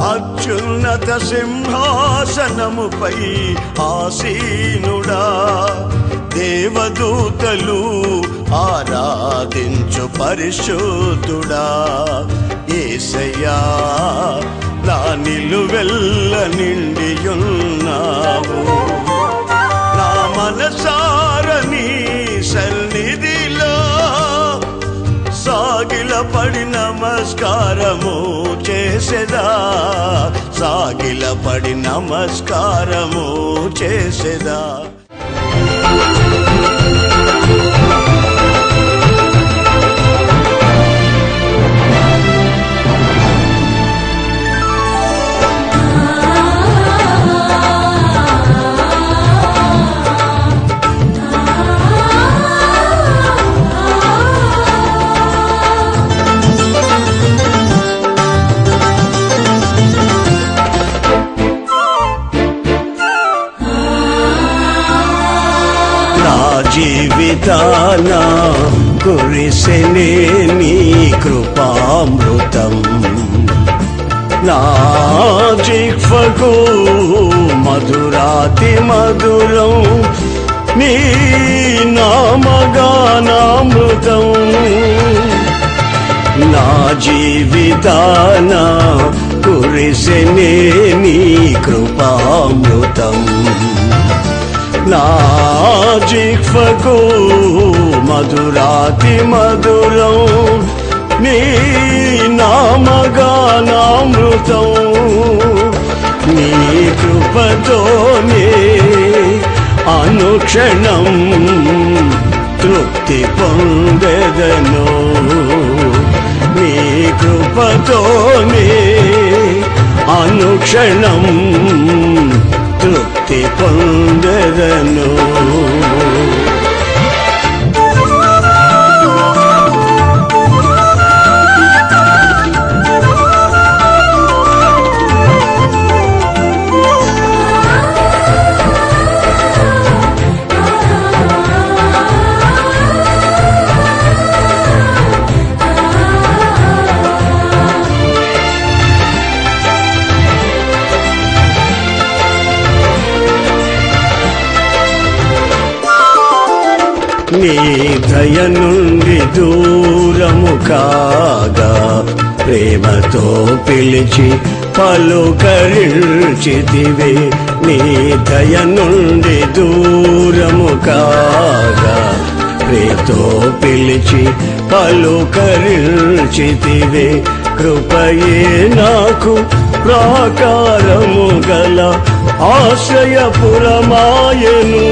అత్యున్నత సింహాసనముపై ఆసీనుడా, దేవదూతలు ఆరాధించు పరిశుద్ధుడా, యేసయ్యా నా నిలువెల్ల నిండియున్నావు. నా మనసారని సన్నిధిలో సాగిలపడి నమస్కారము చేసేదా, సాగిలపడి నమస్కారము చేసేదా. జీవితాన కురిసెనే నీ కృపామృతం, నా జిహ్వకు మధురాతి మధురం నీ నామగానామృతం. నా జీవితాన కురిసెనే నీ కృపామృతం, నా జిహ్వకు మధురాతి మధురం నీ నామగానామృతం. నీ కృపతోనే అనుక్షణం తృప్తి పొందెదను, నీ కృపతోనే అనుక్షణం తృప్తి పొందెదను. నీ దయ నుండి దూరము కాగా ప్రేమతో పిలిచి పలుకరించితివే. నీ దయ నుండి దూరము కాగా ప్రేమతో పిలిచి పలుకరించితివే. కృపయే నాకు ప్రాకారము గల ఆశ్రయపురమాయను,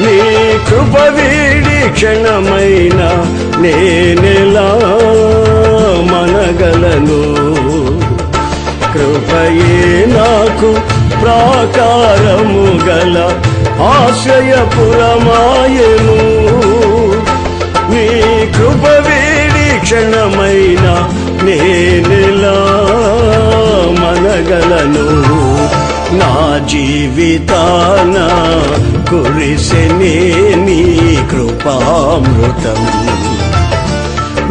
నీ కృప వీడి క్షణమైన నేనెలా మనగలను. కృపయే నాకు ప్రాకారము గల ఆశ్రయపురమాయను, నీ కృప వీడి క్షణమైన నేనెలా మనగలను. నా జీవితాన కురిసెనే నీ కృపామృతం,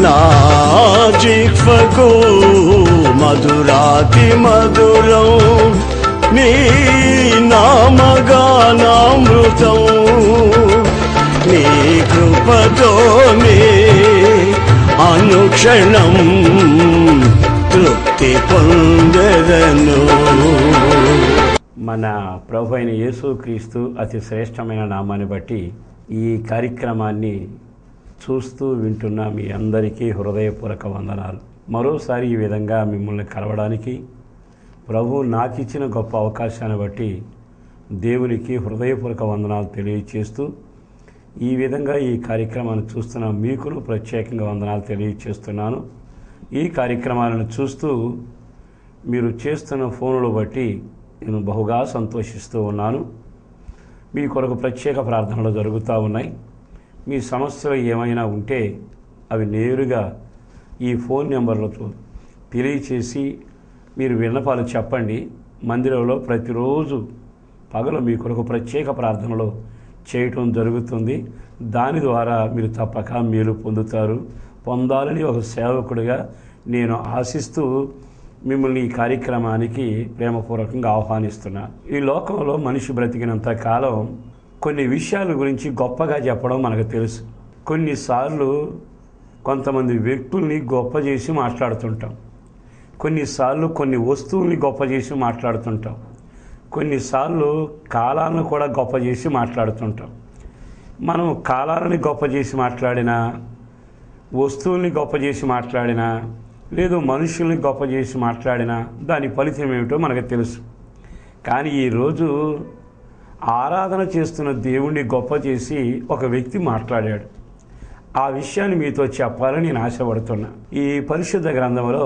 నా జిహ్వకు మధురాతి మధురం నీ నామగానామృతం. నీ కృపతోనే అనుక్షణం తృప్తి పొందెదను. మన ప్రభు అయిన యేసుక్రీస్తు అతి శ్రేష్టమైన నామాన్ని బట్టి ఈ కార్యక్రమాన్ని చూస్తూ వింటున్న మీ అందరికీ హృదయపూర్వక వందనాలు. మరోసారి ఈ విధంగా మిమ్మల్ని కలవడానికి ప్రభు నాకు ఇచ్చిన గొప్ప అవకాశాన్ని బట్టి దేవునికి హృదయపూర్వక వందనాలు తెలియచేస్తూ, ఈ విధంగా ఈ కార్యక్రమాన్ని చూస్తున్న మీకును ప్రత్యేకంగా వందనాలు తెలియచేస్తున్నాను. ఈ కార్యక్రమాలను చూస్తూ మీరు చేస్తున్న ఫోన్లు బట్టి నేను బహుగా సంతోషిస్తూ ఉన్నాను. మీ కొరకు ప్రత్యేక ప్రార్థనలు జరుగుతూ ఉన్నాయి. మీ సమస్యలు ఏమైనా ఉంటే అవి నేరుగా ఈ ఫోన్ నెంబర్లతో తెలియచేసి మీరు విన్నపాలు చెప్పండి. మందిరంలో ప్రతిరోజు పగలు మీ కొరకు ప్రత్యేక ప్రార్థనలు చేయటం జరుగుతుంది. దాని ద్వారా మీరు తప్పక మేలు పొందాలని ఒక సేవకుడిగా నేను ఆశిస్తూ మిమ్మల్ని ఈ కార్యక్రమానికి ప్రేమపూర్వకంగా ఆహ్వానిస్తున్నాను. ఈ లోకంలో మనిషి బ్రతికినంత కాలం కొన్ని విషయాల గురించి గొప్పగా చెప్పడం మనకు తెలుసు. కొన్నిసార్లు కొంతమంది వ్యక్తుల్ని గొప్ప చేసి మాట్లాడుతుంటాం. కొన్నిసార్లు కొన్ని వస్తువుల్ని గొప్ప చేసి మాట్లాడుతుంటాం. కొన్నిసార్లు కాలాలను కూడా గొప్ప చేసి మాట్లాడుతుంటాం. మనం కాలాలని గొప్ప చేసి మాట్లాడినా, వస్తువుల్ని గొప్ప చేసి మాట్లాడినా, లేదు మనుషుల్ని గొప్ప చేసి మాట్లాడినా దాని ఫలితం ఏమిటో మనకు తెలుసు. కానీ ఈరోజు ఆరాధన చేస్తున్న దేవుణ్ణి గొప్ప చేసి ఒక వ్యక్తి మాట్లాడాడు. ఆ విషయాన్ని మీతో చెప్పాలని నేను ఆశపడుతున్నా. ఈ పరిశుద్ధ గ్రంథంలో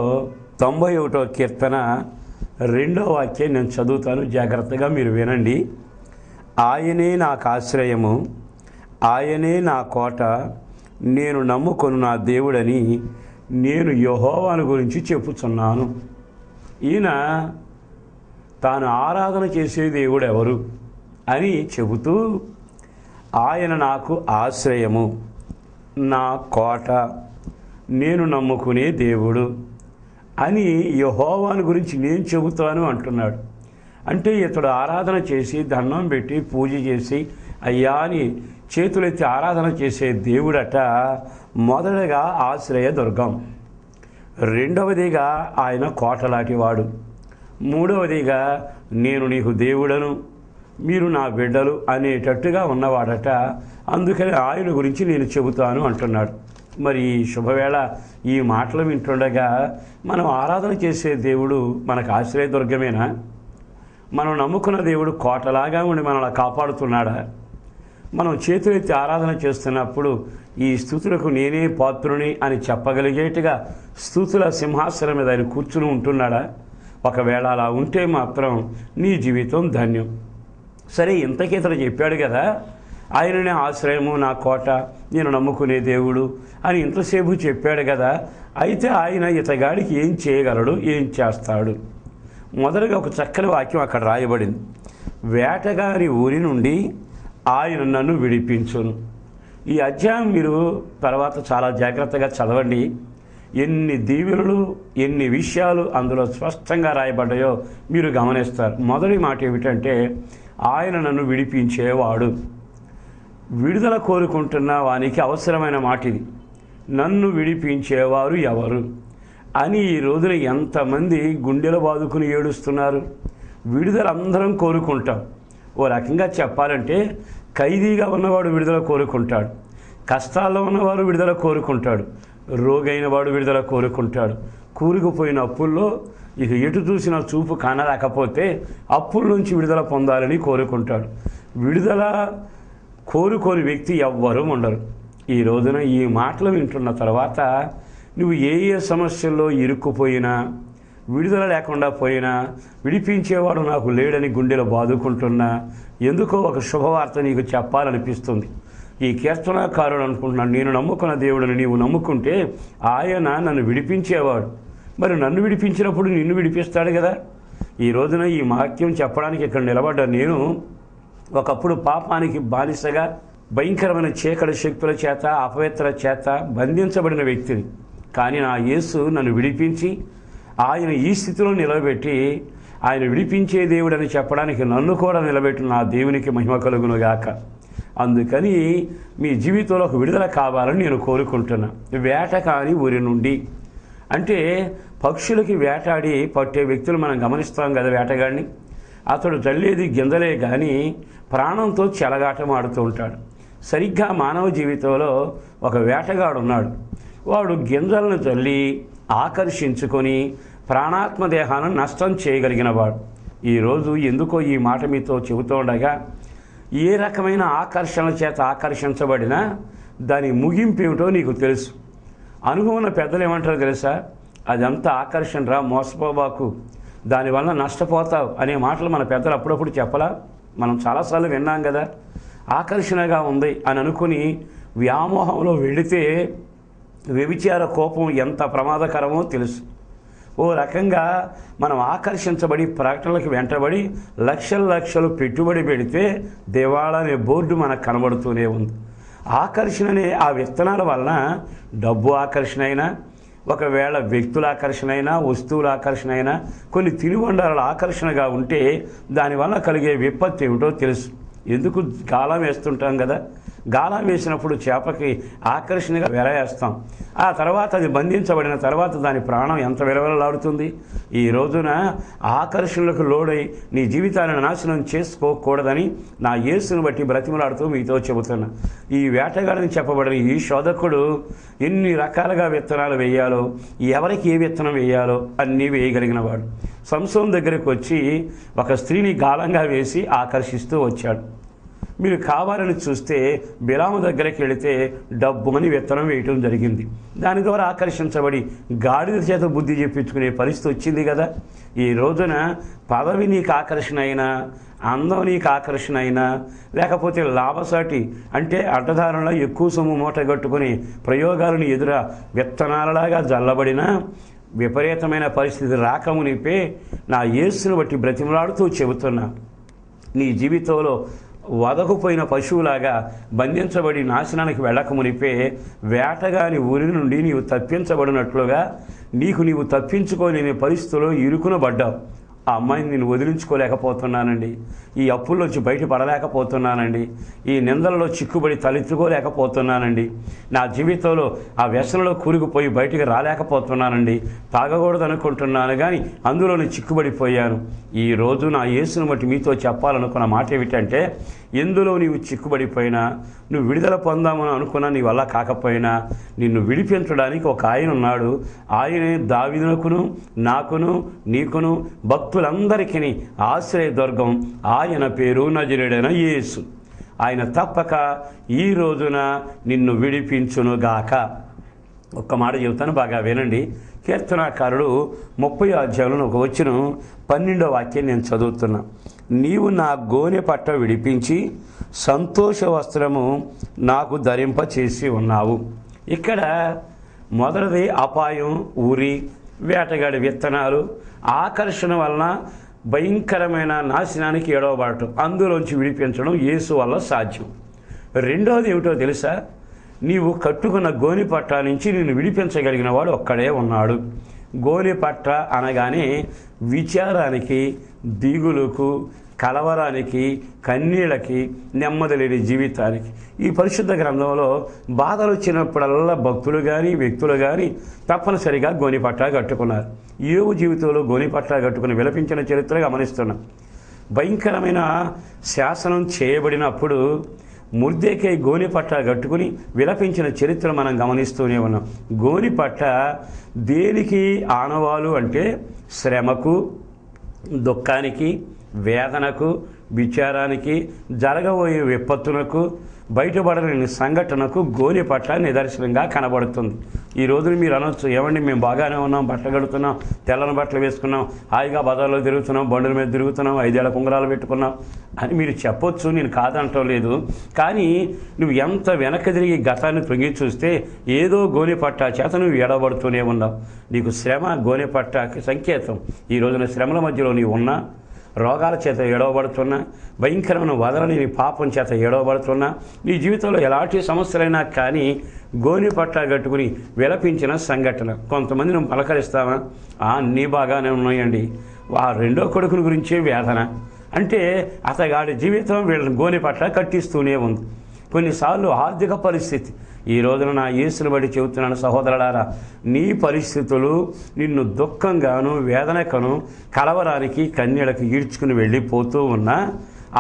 91వ కీర్తన 2వ వాక్యం నేను చదువుతాను, జాగ్రత్తగా మీరు వినండి. ఆయనే నాకు ఆశ్రయము, ఆయనే నా కోట, నేను నమ్ముకొను నా దేవుడని నేను యెహోవాను గురించి చెప్పుచున్నాను. ఈయన తాను ఆరాధన చేసే దేవుడు ఎవరు అని చెబుతూ, ఆయన నాకు ఆశ్రయము, నా కోట, నేను నమ్ముకునే దేవుడు అని యెహోవాను గురించి నేను చెబుతాను అంటున్నాడు. అంటే ఇతడు ఆరాధన చేసి దండం పెట్టి పూజ చేసి అయ్యా అని చేతులెత్తి ఆరాధన చేసే దేవుడట మొదటగా ఆశ్రయ దుర్గం, రెండవదిగా ఆయన కోటలాంటివాడు, మూడవదిగా నేను నీకు దేవుడను, మీరు నా బిడ్డలు అనేటట్టుగా ఉన్నవాడట. అందుకని ఆయన గురించి నేను చెబుతాను అంటున్నాడు. మరి ఈ శుభవేళ ఈ మాటలు వింటుండగా మనం ఆరాధన చేసే దేవుడు మనకు ఆశ్రయదుర్గమేనా? మనం నమ్ముకున్న దేవుడు కోటలాగా ఉండి మనల్ని కాపాడుతున్నాడా? మనం చేతులెత్తి ఆరాధన చేస్తున్నప్పుడు ఈ స్తుతులకు నేనే పాత్రుని అని చెప్పగలిగేట్టుగా స్తుతుల సింహాసనం మీద ఆయన కూర్చుని ఉంటున్నాడా? ఒకవేళ అలా ఉంటే మాత్రం నీ జీవితం ధన్యం. సరే, ఇంతకీ ఇతడు చెప్పాడు కదా, ఆయననే ఆశ్రయము, నా కోట, నేను నమ్ముకునే దేవుడు అని ఇంతసేపు చెప్పాడు కదా. అయితే ఆయన ఇతగాడికి ఏం చేయగలడు, ఏం చేస్తాడు? మొదటగా ఒక చక్కని వాక్యం అక్కడ రాయబడింది. వేటగాని ఊరి నుండి ఆయన నన్ను విడిపించును. ఈ అధ్యాయం మీరు తర్వాత చాలా జాగ్రత్తగా చదవండి. ఎన్ని దీవెనలు, ఎన్ని విషయాలు అందులో స్పష్టంగా రాయబడ్డాయో మీరు గమనిస్తారు. మొదటి మాట ఏమిటంటే, ఆయన నన్ను విడిపించేవాడు. విడుదల కోరుకుంటున్న వానికి అవసరమైన మాట ఇది. నన్ను విడిపించేవారు ఎవరు అని ఈ రోజున ఎంతమంది గుండెలు బాదుకుని ఏడుస్తున్నారు. విడుదల అందరం కోరుకుంటాం. ఓ రకంగా చెప్పాలంటే ఖైదీగా ఉన్నవాడు విడుదల కోరుకుంటాడు, కష్టాల్లో ఉన్నవాడు విడుదల కోరుకుంటాడు, రోగైన వాడు విడుదల కోరుకుంటాడు, కూరుకుపోయిన అప్పుల్లో ఇక ఎటు చూసిన చూపు కానరాకపోతే అప్పుల నుంచి విడుదల పొందాలని కోరుకుంటాడు. విడుదల కోరుకోని వ్యక్తి ఎవ్వరూ ఉండరు. ఈ రోజున ఈ మాటలు వింటున్న తర్వాత నువ్వు ఏ ఏ సమస్యల్లో ఇరుక్కుపోయినా, విడుదల లేకుండా పోయినా, విడిపించేవాడు నాకు లేడని గుండెలు బాదుకుంటున్నా, ఎందుకో ఒక శుభవార్త నీకు చెప్పాలనిపిస్తుంది. ఈ కీర్తనాకారుడు అనుకుంటున్నాను, నేను నమ్ముకున్న దేవుడిని నీవు నమ్ముకుంటే ఆయన నన్ను విడిపించేవాడు. మరి నన్ను విడిపించినప్పుడు నిన్ను విడిపిస్తాడు కదా. ఈ రోజున ఈ వాక్యం చెప్పడానికి ఇక్కడ నిలబడ్డా నేను ఒకప్పుడు పాపానికి బానిసగా భయంకరమైన చీకటి శక్తుల చేత, అపవిత్ర చేత బంధించబడిన వ్యక్తిని. కానీ నా యేసు నన్ను విడిపించి ఆయన ఈ స్థితిలో నిలబెట్టి, ఆయన విడిపించే దేవుడని చెప్పడానికి నన్ను కూడా నిలబెట్టిన నా దేవునికి మహిమ కలుగునుగాక. అందుకని మీ జీవితంలో ఒక విడుదల కావాలని నేను కోరుకుంటున్నా. వేటగాని ఊరి నుండి అంటే పక్షులకి వేటాడి పట్టే వ్యక్తులు మనం గమనిస్తాం కదా. వేటగాడిని అతడు జల్లేది గింజలే కానీ ప్రాణంతో చెలగాటం ఆడుతూ ఉంటాడు. సరిగ్గా మానవ జీవితంలో ఒక వేటగాడు ఉన్నాడు. వాడు గింజలను జల్లి ఆకర్షించుకొని ప్రాణాత్మ దేహాలను నష్టం చేయగలిగినవాడు. ఈరోజు ఎందుకో ఈ మాట మీతో చెబుతూ ఉండగా, ఏ రకమైన ఆకర్షణల చేత ఆకర్షించబడినా దాని ముగింపు ఏమిటో నీకు తెలుసు. అనుభవం ఉన్న పెద్దలు ఏమంటారో తెలుసా? అదంతా ఆకర్షణ రా, మోసపోబాకు, దానివల్ల నష్టపోతావు అనే మాటలు మన పెద్దలు అప్పుడప్పుడు చెప్పలా? మనం చాలాసార్లు విన్నాం కదా. ఆకర్షణగా ఉంది అని అనుకుని వ్యామోహంలో వెళితే వ్యభిచార కోపం ఎంత ప్రమాదకరమో తెలుసు. ఓ రకంగా మనం ఆకర్షించబడి ప్రకటనలకు వెంటబడి లక్షలు పెట్టుబడి పెడితే దివాళా అనే బోర్డు మనకు కనబడుతూనే ఉంది. ఆకర్షణ అనే ఆ విత్తనాల వలన డబ్బు ఆకర్షణ అయినా, ఒకవేళ వ్యక్తుల ఆకర్షణ అయినా, వస్తువుల ఆకర్షణ అయినా, కొన్ని తినుబండారాల ఆకర్షణగా ఉంటే దానివల్ల కలిగే విపత్తు ఏమిటో తెలుసు. ఎందుకు గాలం వేస్తుంటాం కదా, గాలం వేసినప్పుడు చేపకి ఆకర్షణగా వెలవేస్తాం. ఆ తర్వాత అది బంధించబడిన తర్వాత దాని ప్రాణం ఎంత విలవిలలాడుతుంది. ఈ రోజున ఆకర్షణలకు లోడై నీ జీవితాన్ని నాశనం చేసుకోకూడదని నా యేసును బట్టి బ్రతిమలాడుతూ మీతో చెబుతున్నా. ఈ వేటగాడని చెప్పబడిన ఈ శోధకుడు ఎన్ని రకాలుగా విత్తనాలు వేయాలో, ఎవరికి ఏ విత్తనం వేయాలో అన్నీ వేయగలిగిన వాడు. సంసోను దగ్గరికి వచ్చి ఒక స్త్రీని గాలంగా వేసి ఆకర్షిస్తూ వచ్చాడు. మీరు కావాలని చూస్తే బిలాము దగ్గరికి వెళితే డబ్బుమని విత్తనం వేయటం జరిగింది. దాని ద్వారా ఆకర్షించబడి గాడిద చేత బుద్ధి చెప్పించుకునే పరిస్థితి వచ్చింది కదా. ఈ రోజున పదవి నీకు ఆకర్షణ అయినా, అందం నీకు ఆకర్షణ అయినా, లేకపోతే లాభసాటి అంటే అడ్డదారులా ఎక్కువ సొమ్ము మూటగట్టుకుని ప్రయోగాలను ఎదుర విత్తనాలలాగా జల్లబడినా విపరీతమైన పరిస్థితి రాకమునిపే నా యేసును బట్టి బ్రతిమలాడుతూ చెబుతున్నా, నీ జీవితంలో వదకుపోయిన పశువులాగా బంధించబడి నాశనానికి వెళ్ళకమునిపే వేటగాని ఊరి నుండి నీవు తప్పించబడినట్లుగా నీవు తప్పించుకోలేని పరిస్థితుల్లో ఇరుకునబడ్డావు. ఆ అమ్మాయిని నేను వదిలించుకోలేకపోతున్నానండి, ఈ అప్పుల్లోంచి బయటపడలేకపోతున్నానండి, ఈ నిందలలో చిక్కుబడి తలెత్తుకోలేకపోతున్నానండి, నా జీవితంలో ఆ వ్యసనంలో కూరుకుపోయి బయటికి రాలేకపోతున్నానండి, తాగకూడదు అనుకుంటున్నాను కానీ అందులోనే చిక్కుబడిపోయాను. ఈ రోజు నా యేసును బట్టి మీతో చెప్పాలనుకున్న మాట ఏమిటంటే, ఎందులో నీవు చిక్కుబడిపోయినా, నువ్వు విడుదల పొందామని అనుకున్నా నీ వల్ల కాకపోయినా నిన్ను విడిపించడానికి ఒక ఆయన ఉన్నాడు. ఆయనే దావీదునకును నాకును నీకును భక్తులందరికీ ఆశ్రయదుర్గం. ఆయన పేరు నజరేయుడైన యేసు. ఆయన తప్పక ఈ రోజున నిన్ను విడిపించునుగాక. ఒక్క మాట చెబుతాను, బాగా వినండి. కీర్తనాకారుడు 30వ అధ్యాయంలో ఒక వచనం 12వ వాక్యం నేను చదువుతున్నా. నీవు నా గోనె పట్ట విడిపించి సంతోష వస్త్రము నాకు ధరింప చేసి ఉన్నావు. ఇక్కడ మొదటిది అపాయం, ఊరి, వేటగాడి విత్తనాలు, ఆకర్షణ వలన భయంకరమైన నాశనానికి ఏడవబడటం, అందులోంచి విడిపించడం యేసు వల్ల సాధ్యం. రెండవది ఏమిటో తెలుసా? నీవు కట్టుకున్న గోనె పట్ట నుంచి నిన్ను విడిపించగలిగిన వాడు ఒక్కడే ఉన్నాడు. గోనె పట్ట అనగానే విచారానికి, దిగులుకు, కలవరానికి, కన్నీళ్ళకి, నెమ్మది లేని జీవితానికి. ఈ పరిశుద్ధ గ్రంథంలో బాధలు వచ్చినప్పుడల్లా భక్తులు కానీ వ్యక్తులు కానీ తప్పనిసరిగా గోనెపట్ట కట్టుకున్నారు. యోబు జీవితంలో గోనెపట్ట కట్టుకుని విలపించిన చరిత్ర గమనిస్తున్నాం. భయంకరమైన శాసనం చేయబడినప్పుడు మొర్దెకై గోనెపట్ట కట్టుకుని విలపించిన చరిత్ర మనం గమనిస్తూనే ఉన్నాం. గోనెపట్ట దేనికి ఆనవాలు అంటే శ్రమకు, దుఃఖానికి, వేదనకు, విచారానికి, జరగబోయే విపత్తునకు, బయటపడలేని సంఘటనకు గోనెపట్ట నిదర్శనంగా కనబడుతుంది. ఈ రోజున మీరు అనొచ్చు, ఏమండి మేము బాగానే ఉన్నాం, బట్టలు కడుతున్నాం, తెల్లని బట్టలు వేసుకున్నాం, హాయిగా బజార్లో తిరుగుతున్నాం, బండుల మీద తిరుగుతున్నాం, 5 ఏళ్ల కుంగరాలు పెట్టుకున్నాం అని మీరు చెప్పొచ్చు, నేను కాదంటం లేదు. కానీ నువ్వు ఎంత వెనక్కి తిరిగి గతాన్ని తొంగి చూస్తే ఏదో గోనెపట్ట చేత నువ్వు ఎడబడుతూనే ఉన్నావు. నీకు శ్రమ గోనెపట్టకి సంకేతం. ఈ రోజున శ్రమల మధ్యలో నీవు ఉన్నా, రోగాల చేత ఏడవబడుతున్నా, భయంకరమైన వదలని పాపం చేత ఏడవబడుతున్నా, నీ జీవితంలో ఎలాంటి సమస్యలైనా కానీ గోనెపట్ట కట్టుకుని విలపించిన సంఘటన. కొంతమంది నువ్వు పలకరిస్తావా? అన్నీ బాగానే ఉన్నాయండి. ఆ రెండో కొడుకుని గురించే వేదన అంటే అతగాడి జీవితం వీళ్ళని గోనెపట్ట కట్టిస్తూనే ఉంది. కొన్నిసార్లు ఆర్థిక పరిస్థితి. ఈ రోజున నా యేసుని బట్టి చెబుతున్నాను సహోదరులారా, నీ పరిస్థితులు నిన్ను దుఃఖంగాను, వేదనకను, కలవరానికి, కన్నీళ్ళకి ఈడ్చుకుని వెళ్ళిపోతూ ఉన్నా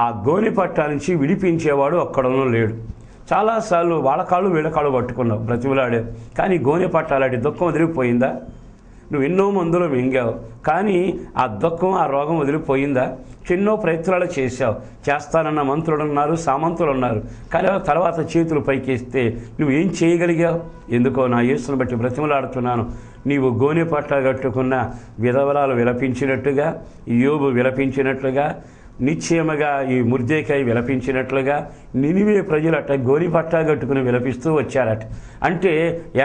ఆ గోనెపట్ట నుంచి విడిపించేవాడు ఒక్కడనూ లేడు. చాలాసార్లు వాళ్ళ కాళ్ళు వీళ్ళ కాళ్ళు పట్టుకున్నావు, బ్రతిమలాడావు, కానీ గోనెపట్ట అలాంటి దుఃఖం వదిలిపోయిందా? నువ్వు ఎన్నో మందులు మింగావు, కానీ ఆ దుఃఖం ఆ రోగం వదిలిపోయిందా? ఎన్నో ప్రయత్నాలు చేశావు, చేస్తానన్న మంత్రులు ఉన్నారు, సామంతులు ఉన్నారు, కానీ తర్వాత చేతులు పైకేస్తే నువ్వు ఏం చేయగలిగావు? ఎందుకో నా యేసును బట్టి బ్రతిమలాడుతున్నాను. నీవు గోనె పట్ట కట్టుకున్న విధవరాలు విలపించినట్టుగా, యోబు విలపించినట్లుగా, నిశ్చయముగా ఈ ముర్దేకాయ విలపించినట్లుగా నినివే ప్రజలు అట్ట గోని పట్టా కట్టుకుని విలపిస్తూ వచ్చారట. అంటే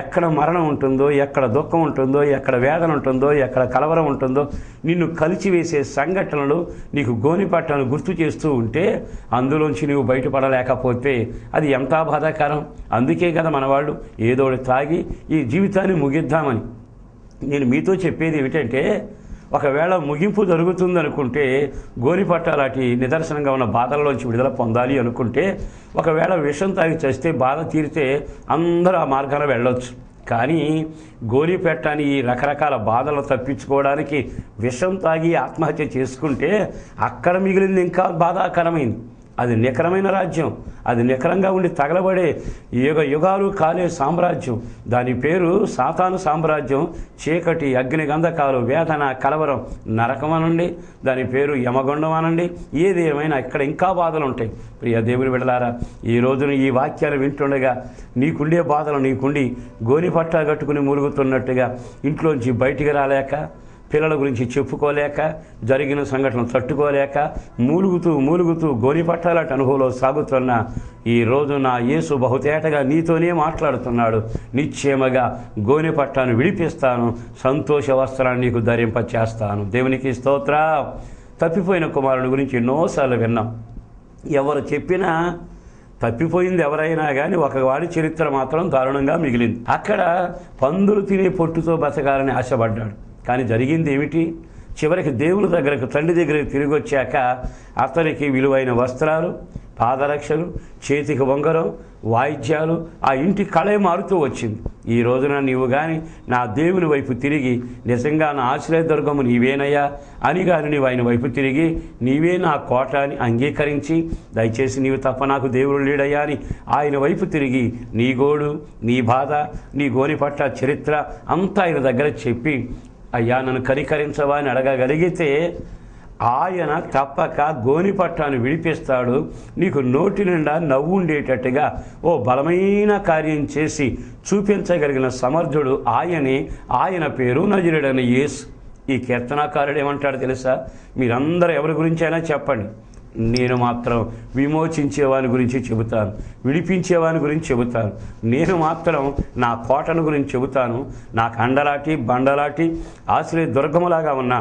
ఎక్కడ మరణం ఉంటుందో, ఎక్కడ దుఃఖం ఉంటుందో, ఎక్కడ వేదన ఉంటుందో, ఎక్కడ కలవరం ఉంటుందో, నిన్ను కలిచివేసే సంఘటనలు నీకు గోని పట్టాను గుర్తు చేస్తూ ఉంటే అందులోంచి నువ్వు బయటపడలేకపోతే అది ఎంత బాధాకరం. అందుకే కదా మనవాళ్ళు ఏదోటి తాగి ఈ జీవితాన్ని ముగిద్దామని. నేను మీతో చెప్పేది ఏమిటంటే, ఒకవేళ ముగింపు జరుగుతుందనుకుంటే, గోనిపట్ట లాంటి నిదర్శనంగా ఉన్న బాధల్లోంచి విడుదల పొందాలి అనుకుంటే, ఒకవేళ విషం తాగి చస్తే బాధ తీరితే అందరూ ఆ మార్గాన వెళ్ళొచ్చు. కానీ గోనిపెట్టని ఈ రకరకాల బాధలు తప్పించుకోవడానికి విషం తాగి ఆత్మహత్య చేసుకుంటే అక్కడ మిగిలింది ఇంకా బాధాకరమైంది. అది నికరమైన రాజ్యం, అది నికరంగా ఉండి తగలబడే యుగ యుగాలు కాలే సామ్రాజ్యం. దాని పేరు సాతాను సామ్రాజ్యం. చీకటి, అగ్ని గంధకాలు, వేదన, కలవరం, నరకం అనండి, దాని పేరు యమగొండం అనండి, ఏది ఏమైనా ఇక్కడ ఇంకా బాధలు ఉంటాయి. ప్రియ దేవుని బిడ్డలారా, ఈ రోజున ఈ వాక్యాలు వింటుండగా నీకుండే బాధలు నీకుండి గోని పట్టా కట్టుకుని మూలుగుతున్నట్టుగా ఇంట్లోంచి బయటికి రాలేక, పిల్లల గురించి చెప్పుకోలేక, జరిగిన సంఘటనలు తట్టుకోలేక మూలుగుతూ గోని పట్టాలట అనుభవంలో సాగుతున్న ఈ రోజు నా యేసు బహుతేటగా నీతోనే మాట్లాడుతున్నాడు. నిశ్చయముగా గోని పట్టాను విడిపిస్తాను, సంతోష వస్త్రాన్ని నీకు ధరింపచేస్తాను. దేవునికి స్తోత్రం. తప్పిపోయిన కుమారుని గురించి ఎన్నోసార్లు విన్నాం. ఎవరు చెప్పినా తప్పిపోయింది ఎవరైనా కానీ ఒకవాడి చరిత్ర మాత్రం దారుణంగా మిగిలింది. అక్కడ పందులు తినే పొట్టుతో బతకాలని ఆశపడ్డాడు. కానీ జరిగింది ఏమిటి? చివరికి దేవుని దగ్గరకు, తండ్రి దగ్గరికి తిరిగి వచ్చాక అతనికి విలువైన వస్త్రాలు, పాదరక్షలు, చేతికి ఉంగరం, వాయిద్యాలు, ఆ ఇంటి కళే మారుతూ వచ్చింది. ఈ రోజున నీవు కానీ నా దేవుని వైపు తిరిగి, నిజంగా నా ఆశ్రయదుర్గము నీవేనయ్యా అని కానీ నీవు ఆయన వైపు తిరిగి, నీవే నా కోట అని అంగీకరించి, దయచేసి నీవు తప్ప నాకు దేవుడు లేడయ్యా అని ఆయన వైపు తిరిగి నీ గోడు, నీ బాధ, నీ గోని పట్ల చరిత్ర అంతా ఆయన దగ్గర చెప్పి, అయ్యా నన్ను కనికరించవా అని అడగగలిగితే ఆయన తప్పక గోని పట్టాను విడిపిస్తాడు. నీకు నోటి నిండా నవ్వు ఉండేటట్టుగా ఓ బలమైన కార్యం చేసి చూపించగలిగిన సమర్థుడు ఆయనే. ఆయన పేరు నజరేయుడైన యేసు. ఈ కీర్తనాకారుడు ఏమంటాడు తెలుసా? మీరందరూ ఎవరి గురించి అయినా చెప్పండి, నేను మాత్రం విమోచించేవాని గురించి చెబుతాను, విడిపించేవాని గురించి చెబుతాను. నేను మాత్రం నా కోటను గురించి చెబుతాను. నాకు అండలాటి, బండలాటి, ఆశ్రయ దుర్గములాగా ఉన్న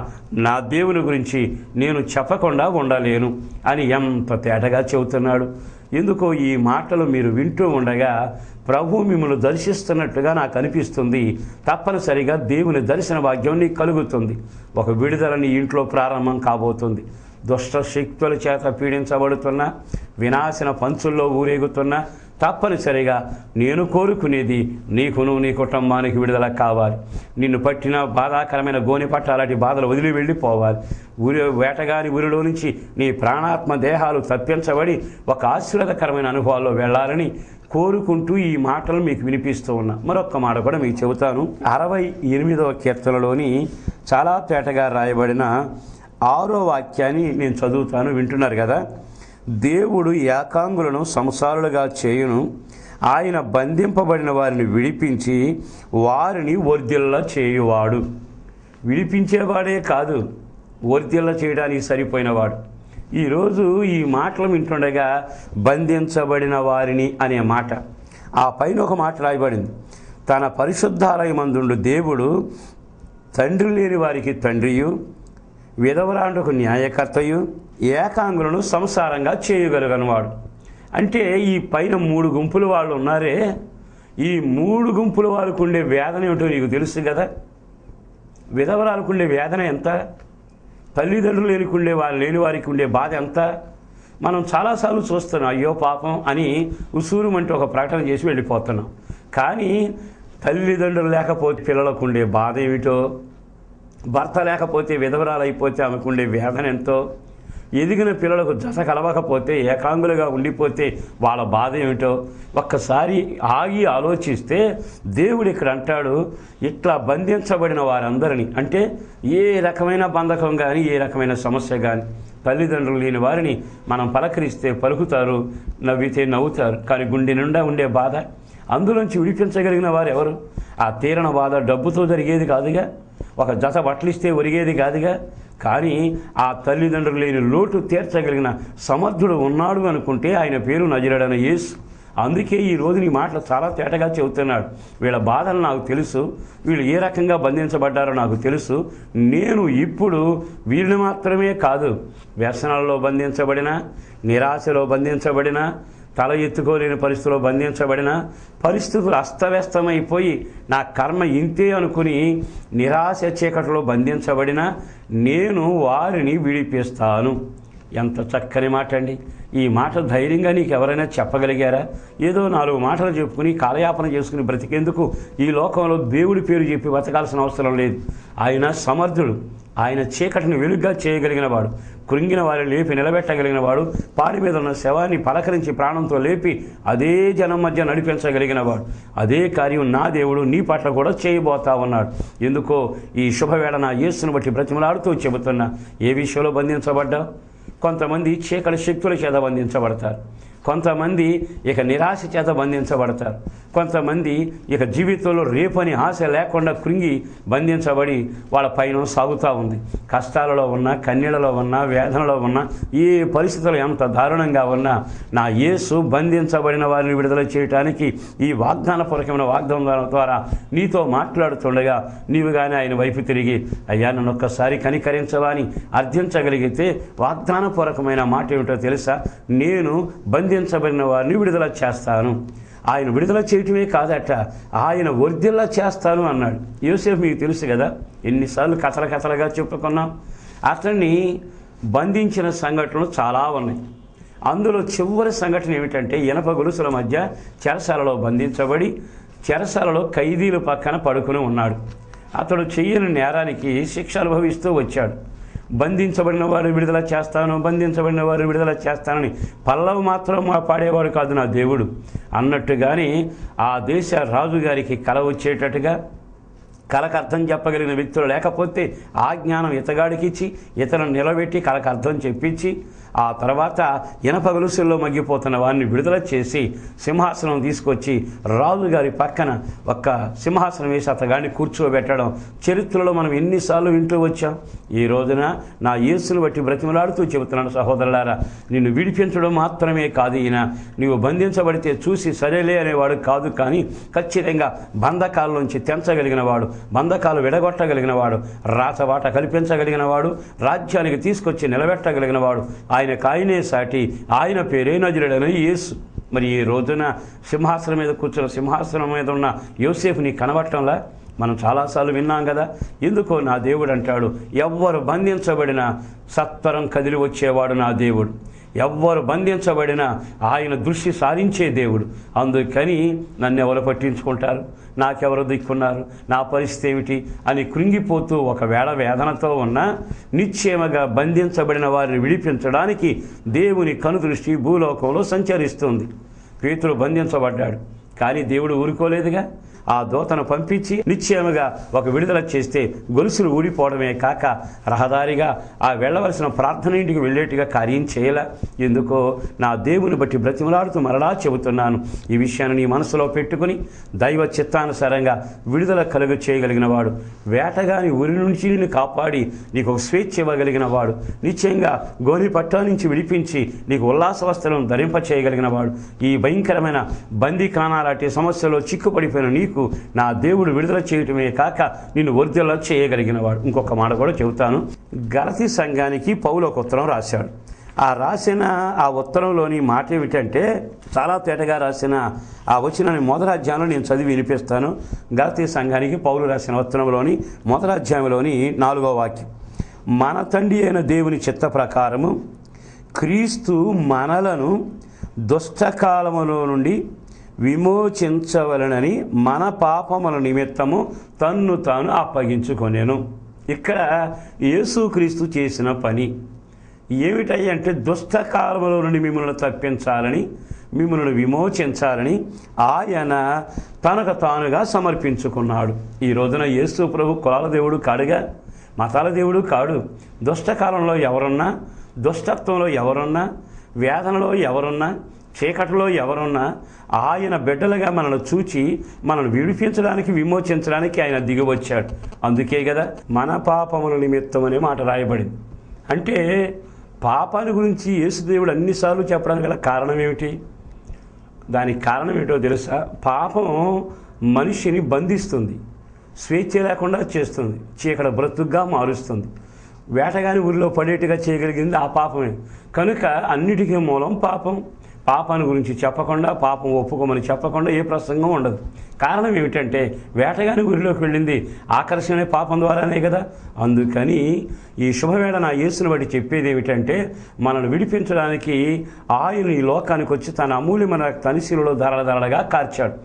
నా దేవుని గురించి నేను చెప్పకుండా ఉండలేను అని ఎంత తేటగా చెబుతున్నాడు. ఎందుకో ఈ మాటలు మీరు వింటూ ఉండగా ప్రభు మిమ్మల్ని దర్శిస్తున్నట్టుగా నాకు అనిపిస్తుంది. తప్పనిసరిగా దేవుని దర్శన భాగ్యం నీకు కలుగుతుంది. ఒక విడుదల నీ ఇంట్లో ప్రారంభం కాబోతుంది. దుష్ట శక్తుల చేత పీడించబడుతున్న, వినాశన పంచుల్లో ఊరేగుతున్న, తప్పనిసరిగా నేను కోరుకునేది నీకును నీ కుటుంబానికి విడుదల కావాలి. నిన్ను పట్టిన బాధాకరమైన గోని పట్ట అలాంటి బాధలు వదిలి వెళ్ళిపోవాలి. వేటగాని ఊరిలో నుంచి నీ ప్రాణాత్మ దేహాలు తప్పించబడి ఒక ఆశీర్వాదకరమైన అనుభవాల్లో వెళ్ళాలని కోరుకుంటూ ఈ మాటలు మీకు వినిపిస్తూ ఉన్నా. మరొక్క మాట కూడా మీకు చెబుతాను. 68వ కీర్తనలోని చాలా తేటగా రాయబడిన 6వ వాక్యాన్ని నేను చదువుతాను, వింటున్నారు కదా. దేవుడు ఏకాంగులను సంసారులుగా చేయును, ఆయన బంధింపబడిన వారిని విడిపించి వారిని వర్ధిల్ల చేయువాడు. విడిపించేవాడే కాదు, వర్ధిల్ల చేయడానికి సరిపోయినవాడు. ఈరోజు ఈ మాటలు వింటుండగా బంధించబడిన వారిని అనే మాట, ఆ పైన ఒక మాట రాయబడింది. తన పరిశుద్ధాలయమందుండు దేవుడు తండ్రి లేని వారికి తండ్రియు, విధవరాండుకు న్యాయకర్తయు, ఏకాంగులను సంసారంగా చేయగలుగనివాడు. అంటే ఈ పైన 3 గుంపుల వాళ్ళు ఉన్నారే, ఈ 3 గుంపుల వారికి ఉండే వేదన ఏమిటో నీకు తెలుసు కదా. విధవరాలకు ఉండే వేదన ఎంత, తల్లిదండ్రులు లేని వారికి ఉండే బాధ ఎంత. మనం చాలాసార్లు చూస్తున్నాం, అయ్యో పాపం అని ఉసూరుమంటే ఒక ప్రకటన చేసి వెళ్ళిపోతున్నాం. కానీ తల్లిదండ్రులు లేకపోతే పిల్లలకు ఉండే బాధ ఏమిటో, భర్త లేకపోతే విధవరాలు అయిపోతే ఆమెకు ఉండే వేదన ఎంతో, ఎదిగిన పిల్లలకు జత కలవకపోతే, ఏకాంగులుగా ఉండిపోతే వాళ్ళ బాధ ఏమిటో ఒక్కసారి ఆగి ఆలోచిస్తే దేవుడు ఇక్కడ అంటాడు, ఇట్లా బంధించబడిన వారందరినీ, అంటే ఏ రకమైన బంధకం కానీ ఏ రకమైన సమస్య కానీ, తల్లిదండ్రులు లేని వారిని మనం పలకరిస్తే పలుకుతారు, నవ్వితే నవ్వుతారు, కానీ గుండె నిండా ఉండే బాధ అందులోంచి విడిపించగలిగిన వారు ఎవరు? ఆ తీరణ బాధ డబ్బుతో జరిగేది కాదుగా, ఒక జత బట్టలిస్తే ఒరిగేది కాదుగా, కానీ ఆ తల్లిదండ్రులు లేని లోటు తీర్చగలిగిన సమర్థుడు ఉన్నాడు అనుకుంటే ఆయన పేరు నజరేయుడైన యేసు. అందుకే ఈ రోజు నీ మాటలు చాలా తేటగా చెబుతున్నాడు. వీళ్ళ బాధలు నాకు తెలుసు, వీళ్ళు ఏ రకంగా బంధించబడ్డారో నాకు తెలుసు. నేను ఇప్పుడు వీళ్ళని మాత్రమే కాదు, వ్యసనాల్లో బంధించబడిన, నిరాశలో బంధించబడిన, తల ఎత్తుకోలేని పరిస్థితుల్లో బంధించబడిన, పరిస్థితులు అస్తవ్యస్తమైపోయి నా కర్మ ఇంతే అనుకుని నిరాశ చీకటిలో బంధించబడిన నేను వారిని విడిపిస్తాను. ఎంత చక్కని మాట అండి. ఈ మాట ధైర్యంగా నీకు ఎవరైనా చెప్పగలిగారా? ఏదో 4 మాటలు చెప్పుకుని కాలయాపన చేసుకుని బ్రతికేందుకు ఈ లోకంలో దేవుడి పేరు చెప్పి బతకాల్సిన అవసరం లేదు. ఆయన సమర్థుడు, ఆయన చీకటిని వెలుగ్గా చేయగలిగిన వాడు, కృంగిన వారిని లేపి నిలబెట్టగలిగిన వాడు, పాడి మీద ఉన్న శవాన్ని పలకరించి ప్రాణంతో లేపి అదే జనం మధ్య నడిపించగలిగిన వాడు. అదే కార్యం నా దేవుడు నీ పట్ల కూడా చేయబోతా ఉన్నాడు. ఎందుకో ఈ శుభవేళ నా యేసును బట్టి బ్రతిమలాడుతూ చెబుతున్నా, ఏ విషయంలో బంధించబడ్డావు? కొంతమంది చీకటి శక్తుల చేత బంధించబడతారు, కొంతమంది ఇక నిరాశ చేత బంధించబడతారు, కొంతమంది ఇక జీవితంలో రేపని ఆశ లేకుండా కృంగి బంధించబడి వాళ్ళ పైన సాగుతూ ఉంది. కష్టాలలో ఉన్నా, కన్నీళ్ళలో ఉన్నా, వేదనలో ఉన్నా, ఏ పరిస్థితులు ఎంత దారుణంగా ఉన్నా నా యేసు బంధించబడిన వారిని విడుదల చేయడానికి ఈ వాగ్దానపూర్వకమైన వాగ్దానం ద్వారా నీతో మాట్లాడుతుండగా నీవు కానీ ఆయన వైపు తిరిగి, అయ్యా నన్ను ఒక్కసారి కనికరించవా అని అర్థించగలిగితే వాగ్దానపూర్వకమైన మాట ఏమిటో తెలుసా? నేను బంధించబడిన వారిని విడుదల చేస్తాను. ఆయన విడుదల చేయటమే కాదట, ఆయన వర్ధిల్లా చేస్తాను అన్నాడు. యోసేపు మీకు తెలుసు కదా, ఎన్నిసార్లు కథలుగా చెప్పుకున్నాం. అతన్ని బంధించిన సంఘటనలు చాలా ఉన్నాయి. అందులో చివరి సంఘటన ఏమిటంటే, ఇనప గొలుసుల మధ్య చెరసాలలో బంధించబడి చెరసాలలో ఖైదీల పక్కన పడుకుని ఉన్నాడు. అతడు చెయ్యని నేరానికి శిక్ష అనుభవిస్తూ వచ్చాడు. బంధించబడిన వారు విడుదల చేస్తాను, బంధించబడిన వారు విడుదల చేస్తానని పల్లవి మాత్రం పాడేవాడు కాదు నా దేవుడు అన్నట్టుగాని ఆ దేశ రాజుగారికి కల వచ్చేటట్టుగా, కళకు అర్థం చెప్పగలిగిన వ్యక్తులు లేకపోతే ఆ జ్ఞానం ఇతగాడికి ఇచ్చి ఇతరులను నిలబెట్టి కళకు అర్థం చెప్పించి ఆ తర్వాత ఇనప గొలుసుల్లో మగ్గిపోతున్న వారిని విడుదల చేసి సింహాసనం తీసుకొచ్చి రాజుగారి పక్కన ఒక్క సింహాసనం వేసి అతగాడిని కూర్చోబెట్టడం చరిత్రలో మనం ఎన్నిసార్లు వింటూ వచ్చాం. ఈ రోజున నా యేసును బట్టి బ్రతిమలాడుతూ చెబుతున్నాను, సహోదరులారా, నిన్ను విడిపించడం మాత్రమే కాదు ఈయన, నీవు బంధించబడితే చూసి సరేలే అనేవాడు కాదు, కానీ ఖచ్చితంగా బంధకాల నుంచి తెంచగలిగిన వాడు, బంధకాలు విడగొట్టగలిగిన వాడు, రాచబాట కల్పించగలిగిన వాడు, రాజ్యానికి తీసుకొచ్చి నిలబెట్టగలిగిన వాడు, ఆయనకు ఆయనే సాటి, ఆయన పేరే నజరేయుడైన యేసు. మరి ఈ రోజున సింహాసనం మీద కూర్చున్న, సింహాసనం మీద ఉన్న యోసేపు నీ కనబట్టంలా మనం చాలాసార్లు విన్నాం కదా. ఎందుకో నా దేవుడు అంటాడు, ఎవ్వరు బంధించబడినా సత్వరం కదిలి వచ్చేవాడు నా దేవుడు, ఎవ్వరు బంధించబడినా ఆయన దృష్టి సారించే దేవుడు. అందుకని నన్ను ఎవరు పట్టించుకుంటారు, నాకెవరు దిక్కున్నారు, నా పరిస్థితి ఏమిటి అని కృంగిపోతూ ఒకవేళ వేదనతో ఉన్నా నిశ్చయముగా బంధించబడిన వారిని విడిపించడానికి దేవుని కనుదృష్టి భూలోకంలో సంచరిస్తుంది. పేతురు బంధించబడ్డాడు, కానీ దేవుడు ఊరుకోలేదుగా. ఆ దూతను పంపించి నిశ్చయముగా ఒక విడుదల చేస్తే గొలుసులు ఊడిపోవడమే కాక రహదారిగా ఆ వెళ్ళవలసిన ప్రార్థన ఇంటికి వెళ్ళేట్టుగా కార్యం చేయలే. ఎందుకో నా దేవుని బట్టి బ్రతిమలాడుతూ మరలా చెబుతున్నాను, ఈ విషయాన్ని నీ మనసులో పెట్టుకుని దైవ చిత్తానుసారంగా విడుదల కలుగు చేయగలిగిన వాడు, వేటగాని ఉరి నుంచి నిన్ను కాపాడి నీకు ఒక స్వేచ్ఛ ఇవ్వగలిగిన వాడు, నిశ్చయంగా గోని పట్టా నుంచి విడిపించి నీకు ఉల్లాస వస్త్రం ధరింప చేయగలిగిన వాడు, ఈ భయంకరమైన బందీకానాలాంటి సమస్యలో చిక్కుపడిపోయిన నీకు నా దేవుడు విడుదల చేయటమే కాక నిన్ను వర్ధిల్ల చేయగలిగిన వాడు. ఇంకొక మాట కూడా చెబుతాను. గలతీ సంఘానికి పౌలు ఒక ఉత్తరం రాశాడు. ఆ రాసిన ఆ ఉత్తరంలోని మాట ఏమిటంటే, చాలా తేటగా రాసిన ఆ వచనాన్ని మొదటి అధ్యాయంలో నేను చదివి వినిపిస్తాను. గలతీ సంఘానికి పౌలు రాసిన ఉత్తరంలోని మొదటి అధ్యాయంలోని 4వ వాక్యం, మన తండ్రి అయిన దేవుని చిత్త ప్రకారము క్రీస్తు మనలను దుష్టకాలములో నుండి విమోచించవలనని మన పాపముల నిమిత్తము తన్ను తాను అప్పగించుకొనెను. ఇక్కడ యేసుక్రీస్తు చేసిన పని, ఏమిటయ్యి అంటే దుష్ట కాలములో నుండి మిమ్మల్ని తప్పించాలని, మిమ్మల్ని విమోచించాలని ఆయన తనకు తానుగా సమర్పించుకున్నాడు. ఈ రోజున యేసు ప్రభు కులాల దేవుడు కాడుగా, మతాల దేవుడు కాడు. దుష్టకాలంలో ఎవరున్నా, దుష్టత్వంలో ఎవరున్నా, వేదనలో ఎవరున్నా, చీకటిలో ఎవరున్నా ఆయన బిడ్డలుగా మనల్ని చూచి మనల్ని విడిపించడానికి, విమోచించడానికి ఆయన దిగివచ్చాడు. అందుకే కదా మన పాపముల నిమిత్తం అనే మాట రాయబడింది. అంటే పాపాల గురించి యేసుదేవుడు అన్నిసార్లు చెప్పడానికి గల కారణం ఏమిటి? దానికి కారణం ఏంటో తెలుసా? పాపం మనిషిని బంధిస్తుంది, స్వేచ్ఛ లేకుండా చేస్తుంది, చీకటి బ్రతుకుగా మారుస్తుంది. వేటగాని ఊరిలో పడేట్టుగా చేయగలిగింది ఆ పాపమే. కనుక అన్నిటికీ మూలం పాపం. పాపాన్ని గురించి చెప్పకుండా, పాపం ఒప్పుకోమని చెప్పకుండా ఏ ప్రసంగం ఉండదు. కారణం ఏమిటంటే వేటగాని ఊరిలోకి వెళ్ళింది ఆకర్షణ పాపం ద్వారానే కదా. అందుకని ఈ శుభవేళ నా యేసుని బట్టి చెప్పేది ఏమిటంటే మనల్ని విడిపించడానికి ఆయన ఈ లోకానికి వచ్చి తన అమూల్యమైన రక్తాన్ని శిలువలో ధారలుగా కార్చాడు.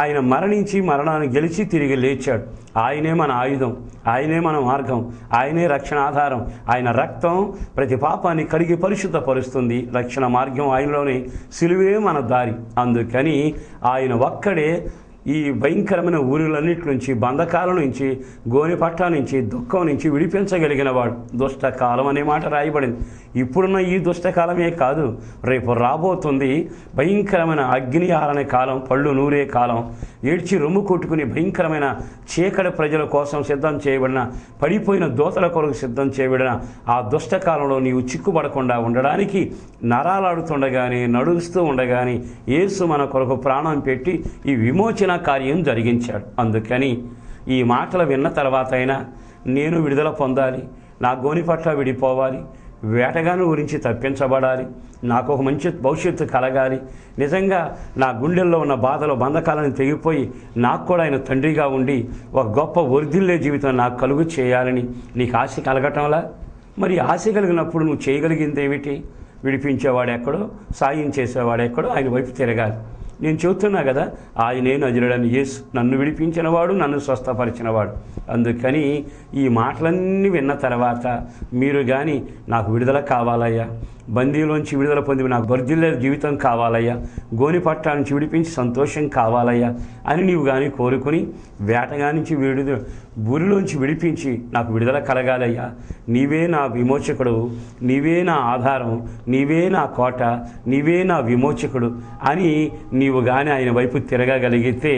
ఆయన మరణించి మరణాన్ని గెలిచి తిరిగి లేచాడు. ఆయనే మన ఆయుధం, ఆయనే మన మార్గం, ఆయనే రక్షణ ఆధారం. ఆయన రక్తం ప్రతి పాపాన్ని కడిగి పరిశుద్ధపరుస్తుంది. రక్షణ మార్గం ఆయనలోనే, సిలువే మన దారి. అందుకని ఆయన ఒక్కడే ఈ భయంకరమైన ఊరులన్నిటి నుంచి, బంధకాల నుంచి, గోనెపట్ట నుంచి, దుఃఖం నుంచి విడిపించగలిగిన వాడు. దుష్టకాలం అనే మాట రాయబడింది. ఇప్పుడున్న ఈ దుష్టకాలమే కాదు, రేపు రాబోతుంది భయంకరమైన అగ్ని ఆరనే కాలం, పళ్ళు నూరే కాలం, ఏడ్చి రొమ్ము కొట్టుకుని భయంకరమైన చీకటి ప్రజల కోసం సిద్ధం చేయబడిన, పడిపోయిన దోతల కొరకు సిద్ధం చేయబడిన ఆ దుష్టకాలంలో నీవు చిక్కుపడకుండా ఉండడానికి నరాలాడుతుండగానే, నడుస్తూ ఉండగానే యేసు మన కొరకు ప్రాణం పెట్టి ఈ విమోచన కార్యం జరిగించాడు. అందుకని ఈ మాటలు విన్న తర్వాత అయినా నేను విడుదల పొందాలి, నా గోనిపట్ల విడిపోవాలి, వేటగాని గురించి తప్పించబడాలి, నాకు ఒక మంచి భవిష్యత్తు కలగాలి, నిజంగా నా గుండెల్లో ఉన్న బాధలు, బంధకాలను తెగిపోయి నాకు కూడా ఆయన తండ్రిగా ఉండి ఒక గొప్ప వర్ధిల్లే జీవితం నాకు కలుగు చేయాలని నీకు ఆశ కలగటంలా? మరి ఆశ కలిగినప్పుడు నువ్వు చేయగలిగింది ఏమిటి? విడిపించేవాడెక్కడో, సాయం చేసేవాడెక్కడో ఆయన వైపు తిరగాలి. నేను చెబుతున్నా కదా, ఆయనే నజరుడైన యేసు, నన్ను విడిపించినవాడు, నన్ను స్వస్థపరిచినవాడు. అందుకని ఈ మాటలన్నీ విన్న తర్వాత మీరు కానీ నాకు విడుదల కావాలయ్యా, బందీలోంచి విడుదల పొంది నాకు వర్ధిల్లే జీవితం కావాలయ్యా, గోనిపట్ట నుంచి విడిపించి సంతోషం కావాలయ్యా అని నీవు కానీ కోరుకుని వేటగా నుంచి ఊరిలోంచి విడిపించి నాకు విడుదల కలగాలయ్యా, నీవే నా విమోచకుడు, నీవే నా ఆధారం, నీవే నా కోట, నీవే నా విమోచకుడు అని నీవు కానీ ఆయన వైపు తిరగగలిగితే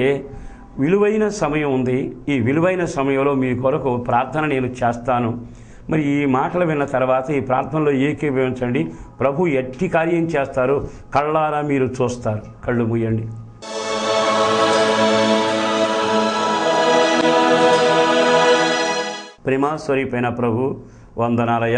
విలువైన సమయం ఉంది. ఈ విలువైన సమయంలో మీ కొరకు ప్రార్థన నేను చేస్తాను. మరి ఈ మాటలు విన్న తర్వాత ఈ ప్రార్థనలో ఏకీభవించండి. ప్రభు ఎట్టి కార్యం చేస్తారో కళ్ళారా మీరు చూస్తారు. కళ్ళు మూయండి. ప్రేమాస్వరూపైన ప్రభు, వందనాలయ.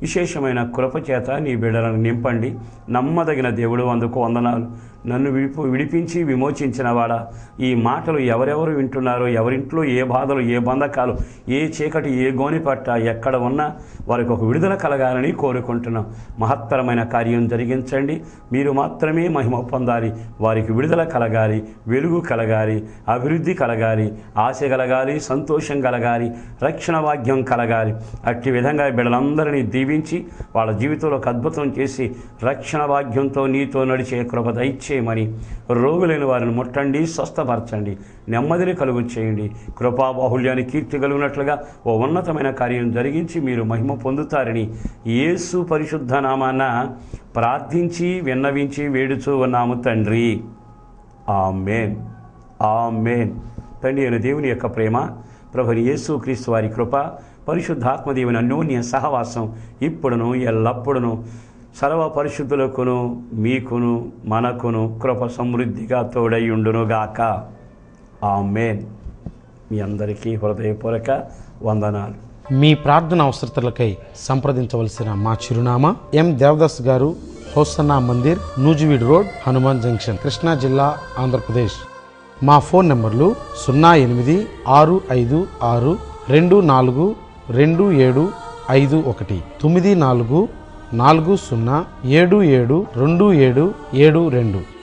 విశేషమైన కృపచేత నీ బిడ్డలను నింపండి. నమ్మదగిన దేవుడు, అందుకు వందనాలు. నన్ను విడిపించి విమోచించిన వాడా, ఈ మాటలు ఎవరెవరు వింటున్నారో, ఎవరింట్లో ఏ బాధలు, ఏ బంధకాలు, ఏ చీకటి, ఏ గోనిపట్ట ఎక్కడ ఉన్నా వారికి ఒక విడుదల కలగాలని కోరుకుంటున్నాం. మహత్తరమైన కార్యం జరిగించండి. మీరు మాత్రమే మహిమ పొందాలి. వారికి విడుదల కలగాలి, వెలుగు కలగాలి, అభివృద్ధి కలగాలి, ఆశ కలగాలి, సంతోషం కలగాలి, రక్షణ భాగ్యం కలగాలి. అట్టి విధంగా బిడ్డలందరినీ దీవించి వాళ్ళ జీవితంలో ఒక అద్భుతం చేసి రక్షణ భాగ్యంతో నీతో నడిచే కృప దయచేయమని, రోగులైన వారిని ముట్టండి, స్వస్థపరచండి, నెమ్మదిని కలుగు చేయండి. కృపాబాహుళ్యాన్ని కీర్తి కలిగినట్లుగా ఓ ఉన్నతమైన కార్యం జరిగించి మీరు మహిమ పొందుతారని యేసు పరిశుద్ధ నామాన ప్రార్థించి విన్నవించి వేడుచూ ఉన్నాము తండ్రి. ఆమేన్, ఆమేన్. తండ్రి అయిన దేవుని యొక్క ప్రేమ, ప్రభుని యేసు క్రీస్తు వారి కృప, పరిశుద్ధాత్మదేవుని అన్యోన్య సహవాసం ఇప్పుడును ఎల్లప్పుడును సర్వ పరిశుద్ధులకును మీకును మనకును కృప సమృద్ధిగా తోడైయుండునుగాక. ఆమేన్. మీ అందరికీ హృదయపూర్వక వందనాలు. మీ ప్రార్థన అవసరతలకై సంప్రదించవలసిన మా చిరునామా ఎం దేవదాస్ గారు, hosanna Mandir, Nuzvid road, Hanuman junction, Krishna జిల్లా, ఆంధ్రప్రదేశ్. మా ఫోన్ నంబర్లు 0865242751 9440772772.